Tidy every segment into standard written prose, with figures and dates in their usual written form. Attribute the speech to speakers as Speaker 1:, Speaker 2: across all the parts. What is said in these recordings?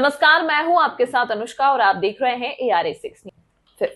Speaker 1: नमस्कार, मैं हूं आपके साथ अनुष्का और आप देख रहे हैं ARA6 न्यूज़।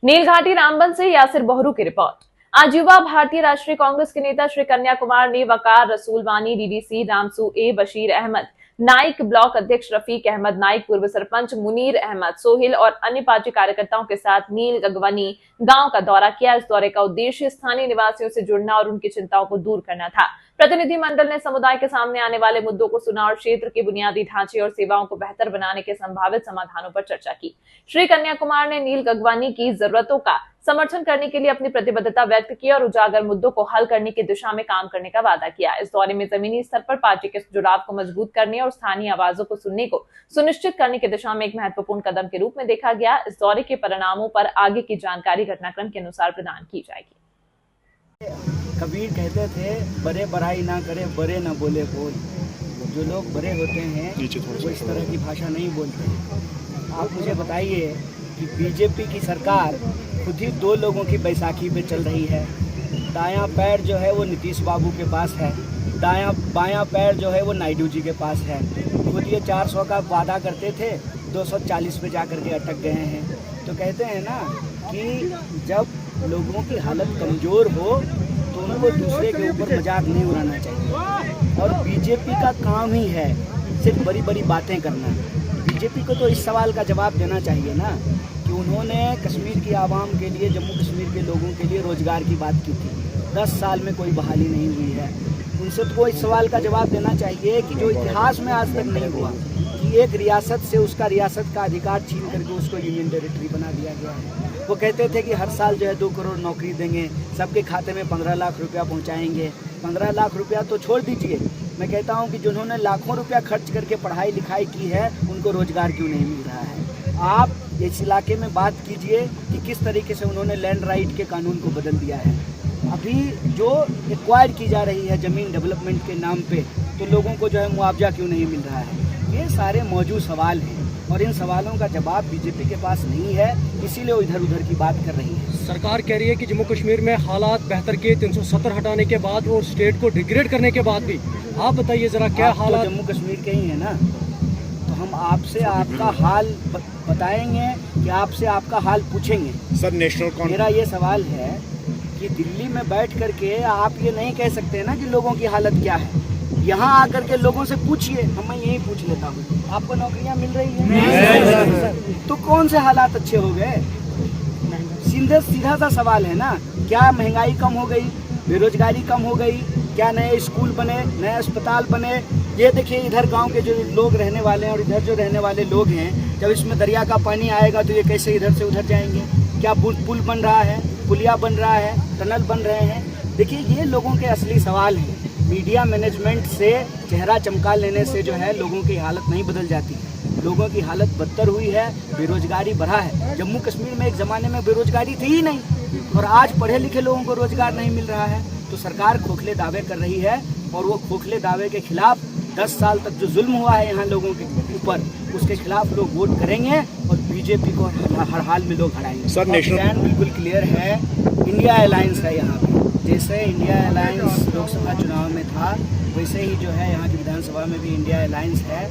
Speaker 1: नीलघाटी रामबन से यासिर बहरू की रिपोर्ट। आज युवा भारतीय राष्ट्रीय कांग्रेस के नेता श्री कन्या कुमार ने वकार रसूलवानी, डीडीसी रामसू ए, बशीर अहमद नाइक, ब्लॉक अध्यक्ष रफीक अहमद नाइक, पूर्व सरपंच मुनीर अहमद सोहिल और अन्य पार्टी कार्यकर्ताओं के साथ नील गगवानी गांव का दौरा किया। इस दौरे का उद्देश्य स्थानीय निवासियों से जुड़ना और उनकी चिंताओं को दूर करना था। प्रतिनिधिमंडल ने समुदाय के सामने आने वाले मुद्दों को सुना और क्षेत्र के बुनियादी ढांचे और सेवाओं को बेहतर बनाने के संभावित समाधानों पर चर्चा की। श्री कन्या कुमार ने नील गगवानी की जरूरतों का समर्थन करने के लिए अपनी प्रतिबद्धता व्यक्त की और उजागर मुद्दों को हल करने की दिशा में काम करने का वादा किया। इस दौरे में जमीनी स्तर पर पार्टी के जुड़ाव को मजबूत करने और स्थानीय आवाजों को सुनने को सुनिश्चित करने की दिशा में एक महत्वपूर्ण कदम के रूप में देखा गया। इस दौरे के परिणामों पर आगे की जानकारी घटनाक्रम के अनुसार प्रदान की जाएगी।
Speaker 2: कबीर कहते थे, बड़े बड़ाई ना करे, बड़े ना बोले कोई। जो लोग बड़े होते हैं वो इस तरह की भाषा नहीं बोलते। आप मुझे बताइए कि बीजेपी की सरकार खुद ही दो लोगों की बैसाखी पे चल रही है। दायां पैर जो है वो नीतीश बाबू के पास है, बायां पैर जो है वो नायडू जी के पास है। खुद ये 400 का वादा करते थे, 240 पे जा कर के अटक गए हैं। तो कहते हैं ना कि जब लोगों की हालत कमज़ोर हो तो उनको दूसरे के ऊपर मजाक नहीं उड़ाना चाहिए। और बीजेपी का काम ही है सिर्फ बड़ी बड़ी बातें करना। बीजेपी को तो इस सवाल का जवाब देना चाहिए ना कि उन्होंने कश्मीर की आवाम के लिए, जम्मू कश्मीर के लोगों के लिए रोज़गार की बात की थी। 10 साल में कोई बहाली नहीं हुई है। उनसे तो इस सवाल का जवाब देना चाहिए कि जो इतिहास में आज तक नहीं हुआ कि एक रियासत से उसका रियासत का अधिकार छीन करके उसको यूनियन टेरिटरी बना दिया गया है। वो कहते थे कि हर साल जो है 2 करोड़ नौकरी देंगे, सबके खाते में 15 लाख रुपया पहुंचाएंगे। 15 लाख रुपया तो छोड़ दीजिए, मैं कहता हूं कि जिन्होंने लाखों रुपया खर्च करके पढ़ाई लिखाई की है उनको रोजगार क्यों नहीं मिल रहा है। आप इस इलाके में बात कीजिए कि किस तरीके से उन्होंने लैंड राइट के कानून को बदल दिया है। अभी जो एक्वायर की जा रही है ज़मीन डेवलपमेंट के नाम पे, तो लोगों को जो है मुआवजा क्यों नहीं मिल रहा है। ये सारे मौजूद सवाल हैं और इन सवालों का जवाब बीजेपी के पास नहीं है, इसीलिए वो इधर उधर की बात कर रही है।
Speaker 3: सरकार कह रही है कि जम्मू कश्मीर में हालात बेहतर किए, 370 हटाने के बाद और स्टेट को डिग्रेड करने के बाद भी। आप बताइए जरा क्या हालात।
Speaker 2: जम्मू कश्मीर के ही है ना, तो हम आपसे आपका हाल बताएंगे कि आपसे आपका हाल पूछेंगे।
Speaker 4: सर, नेशनल
Speaker 2: मेरा ये सवाल है कि दिल्ली में बैठ करके आप ये नहीं कह सकते ना कि लोगों की हालत क्या है। यहाँ आकर के लोगों से पूछिए। मैं यही पूछ लेता हूँ, आपको नौकरियाँ मिल रही हैं? तो कौन से हालात अच्छे हो गए? सीधा सा सवाल है ना। क्या महंगाई कम हो गई, बेरोजगारी कम हो गई, क्या नए स्कूल बने, नए अस्पताल बने? ये देखिए, इधर गांव के जो लोग रहने वाले हैं और इधर जो रहने वाले लोग हैं, जब इसमें दरिया का पानी आएगा तो ये कैसे इधर से उधर जाएंगे? क्या पुल बन रहा है, पुलिया बन रहा है, टनल बन रहे हैं? देखिए, ये लोगों के असली सवाल हैं। मीडिया मैनेजमेंट से चेहरा चमका लेने से जो है लोगों की हालत नहीं बदल जाती है। लोगों की हालत बदतर हुई है, बेरोजगारी बढ़ा है। जम्मू कश्मीर में एक ज़माने में बेरोजगारी थी ही नहीं और आज पढ़े लिखे लोगों को रोजगार नहीं मिल रहा है। तो सरकार खोखले दावे कर रही है और वो खोखले दावे के खिलाफ 10 साल तक जो जुल्म हुआ है यहाँ लोगों के ऊपर, उसके खिलाफ लोग वोट करेंगे और बीजेपी को हर हाल में लोग हराएंगे।
Speaker 4: सर, नेशनल
Speaker 2: बिल्कुल क्लियर है। इंडिया अलायंस है यहाँ पे। जैसे इंडिया अलायंस लोकसभा चुनाव में था, वैसे ही जो है यहाँ की विधानसभा में भी इंडिया अलायंस है।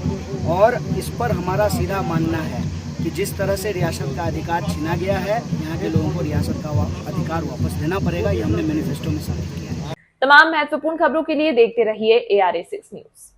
Speaker 2: और इस पर हमारा सीधा मानना है कि जिस तरह से रियासत का अधिकार छीना गया है, यहाँ के लोगों को रियासत का अधिकार वापस देना पड़ेगा। ये हमने मैनिफेस्टो में शामिल किया है।
Speaker 1: तमाम महत्वपूर्ण खबरों के लिए देखते रहिए ARA6 न्यूज़।